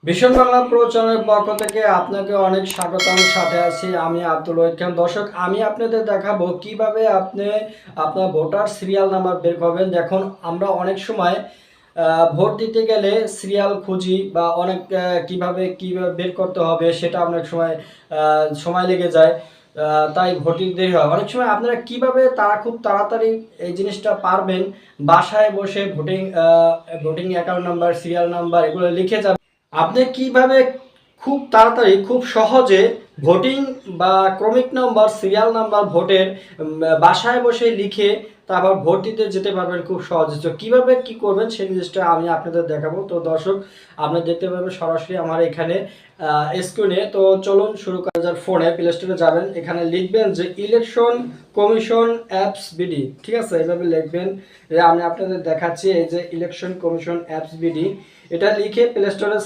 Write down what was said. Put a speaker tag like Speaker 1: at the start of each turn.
Speaker 1: ভীষণ বাংলা প্রো চ্যানেলের পক্ষ থেকে আপনাকে অনেক স্বাগতম। সাথে আছি আমি আব্দুল ওয়াহিদ খান। দর্শক, আমি আপনাদের দেখাবো কিভাবে আপনি আপনার ভোটার সিরিয়াল নাম্বার বের করবেন। দেখুন, আমরা অনেক সময় ভোট দিতে গেলে সিরিয়াল খুঁজি বা অনেক কিভাবে বের করতে হবে সেটা অনেক সময় সময় লেগে যায়, তাই ভোটিং দেরি হয়। অনেক সময় আপনারা কিভাবে খুব তাড়াতাড়ি এই জিনিসটা পারবেন, বাসায় বসে voting account number, serial number এগুলো লিখে যাবেন। আপনি কিভাবে খুব তাড়াতাড়ি খুব সহজে ভোটিং বা ক্রমিক নাম্বার, সিরিয়াল নাম্বার ভোটের বাসায় বসে লিখে তারপর ভোট দিতে যেতে পারবেন খুব সহজে। তো কীভাবে কী করবেন সেই জিনিসটা আমি আপনাদের দেখাবো। তো দর্শক, আপনি দেখতে পাবেন সরাসরি আমার এখানে স্ক্রিনে। তো চলুন শুরু করা যাক। ফোনে প্লে স্টোরে যাবেন, এখানে লিখবেন যে ইলেকশন কমিশন অ্যাপস বিডি। ঠিক আছে, এইভাবে লিখবেন। আমি আপনাদের দেখাচ্ছি, এই যে ইলেকশন কমিশন অ্যাপস বিডি, এটা লিখে প্লে স্টোরে